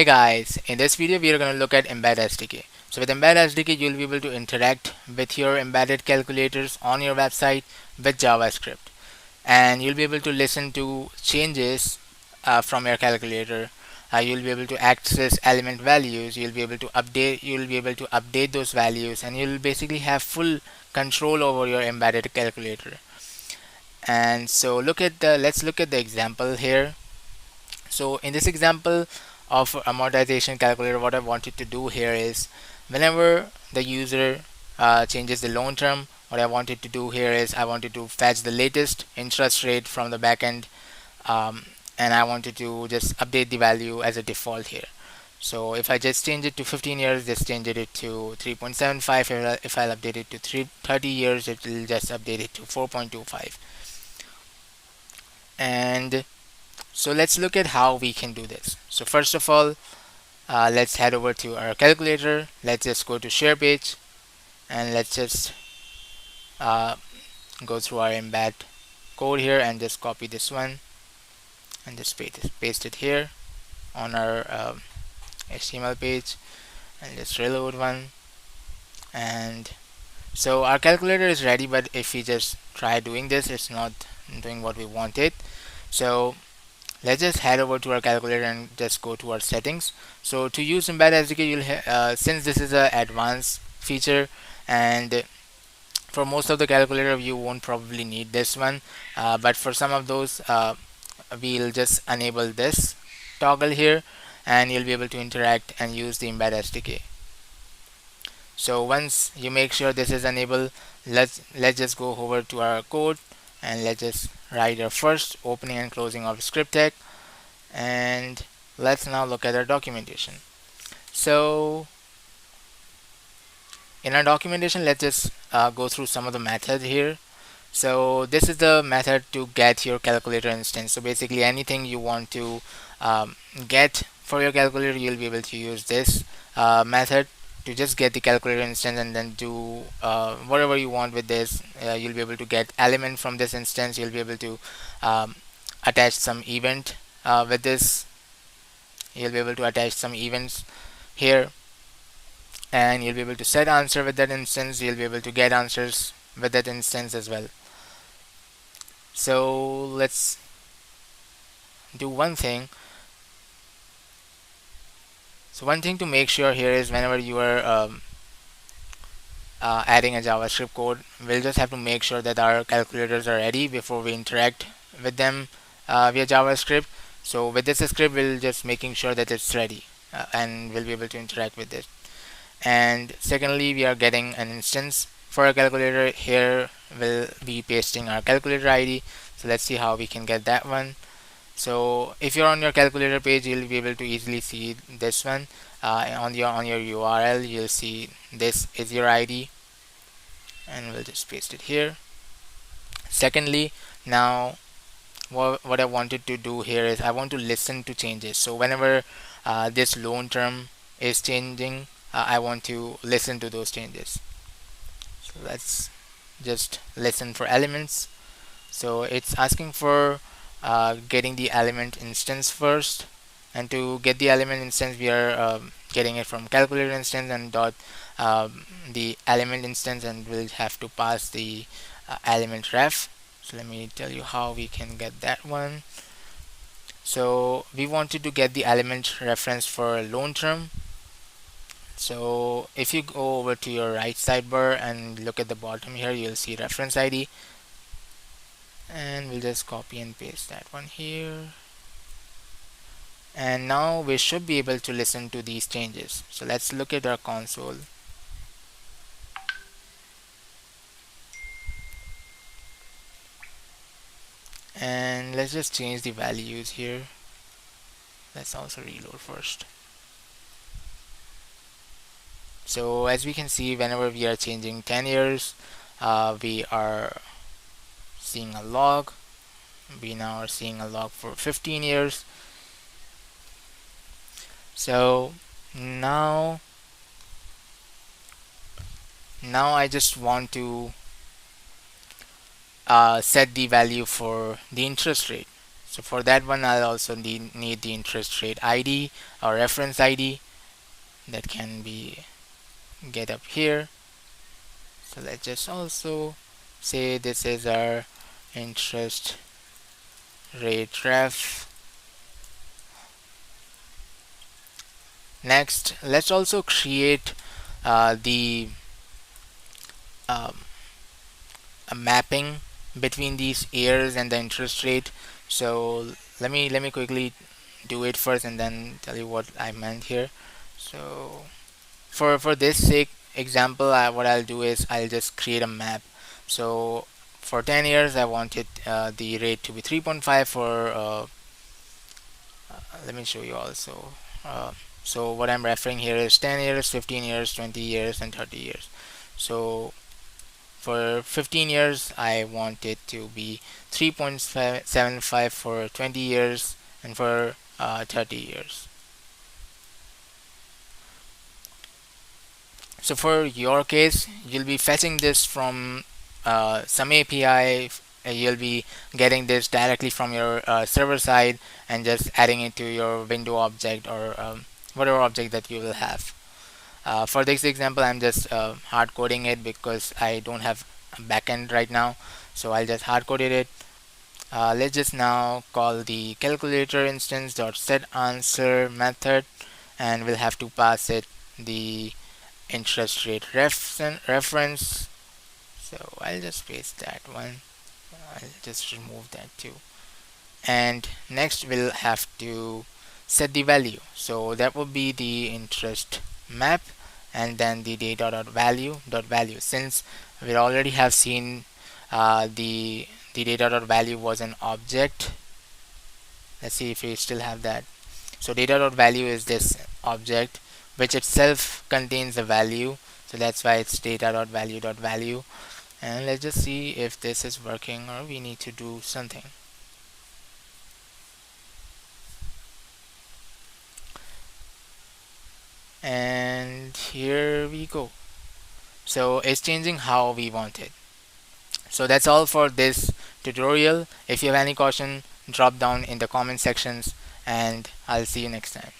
Hey guys, in this video we are going to look at Embed SDK. So with Embed SDK you'll be able to interact with your embedded calculators on your website with JavaScript, and you'll be able to listen to changes from your calculator. You'll be able to access element values, you'll be able to update those values, and you'll basically have full control over your embedded calculator. And so let's look at the example here. So in this example of amortization calculator, what I wanted to do here is whenever the user changes the loan term, what I wanted to do here is I wanted to fetch the latest interest rate from the backend, and I wanted to just update the value as a default here. So if I just change it to 15 years, just change it to 3.75. If I'll update it to 30 years, it will just update it to 4.25. And so let's look at how we can do this. So first of all, let's head over to our calculator. Let's just go to share page, and let's just uh, go through our embed code here and just copy this one and just paste it here on our HTML page, and just reload one. And so our calculator is ready, but if we just try doing this, it's not doing what we wanted. So let's just head over to our calculator and just go to our settings. So to use Embed SDK, since this is a advanced feature, and for most of the calculator you won't probably need this one, but for some of those we'll just enable this toggle here, and you'll be able to interact and use the Embed SDK. So once you make sure this is enabled, let's just go over to our code, and let's just write our first opening and closing of script tag, and let's now look at our documentation. So in our documentation, let's just go through some of the methods here. So this is the method to get your calculator instance. So basically anything you want to get for your calculator, you'll be able to use this method to just get the calculator instance, and then do whatever you want with this. You'll be able to get element from this instance. You'll be able to attach some event with this. You'll be able to attach some events here, and you'll be able to set answer with that instance. You'll be able to get answers with that instance as well. So let's do one thing. So one thing to make sure here is whenever you are adding a JavaScript code, we'll just have to make sure that our calculators are ready before we interact with them via JavaScript. So with this script, we'll just making sure that it's ready, and we'll be able to interact with it. And secondly, we are getting an instance for a calculator. Here we'll be pasting our calculator ID. So let's see how we can get that one. So if you're on your calculator page, you'll be able to easily see this one. On your URL, you'll see this is your ID, and we'll just paste it here. Secondly, now what I wanted to do here is I want to listen to changes. So whenever this loan term is changing, I want to listen to those changes. So let's just listen for elements. So it's asking for getting the element instance first, and to get the element instance we are getting it from calculator instance and dot the element instance, and we'll have to pass the element ref. So let me tell you how we can get that one. So we wanted to get the element reference for loan term. So if you go over to your right sidebar and look at the bottom here, you'll see reference ID, and we'll just copy and paste that one here. And now we should be able to listen to these changes. So let's look at our console. And let's just change the values here. Let's also reload first. So as we can see, whenever we are changing 10 years, we are seeing a log. We now are seeing a log for 15 years. So now I just want to set the value for the interest rate. So for that one, I'll also need the interest rate ID or reference ID that can be get up here. So let's just also say this is our interest rate ref. Next, let's also create the um, a mapping between these years and the interest rate. So let me quickly do it first and then tell you what I meant here. So for this sake example, what I'll do is I'll just create a map. So for 10 years I wanted the rate to be 3.5 for let me show you also. So what I'm referring here is 10 years, 15 years, 20 years, and 30 years. So for 15 years, I want it to be 3.75 for 20 years and for 30 years. So for your case, you'll be fetching this from some API. You'll be getting this directly from your server side and just adding it to your window object or whatever object that you will have. For this example, I'm just hard coding it because I don't have a backend right now. So I'll just hard coded it. Let's just now call the calculator instance dot set answer method, and we'll have to pass it the interest rate reference. So I'll just paste that one. I'll just remove that too. And next we'll have to set the value. So that will be the interest map and then the data.value. Since we already have seen the data.value was an object. Let's see if we still have that. So data.value is this object which itself contains a value. So that's why it's data.value.value. And let's just see if this is working or we need to do something. And here we go. So it's changing how we want it. So that's all for this tutorial. If you have any question, drop down in the comment sections and I'll see you next time.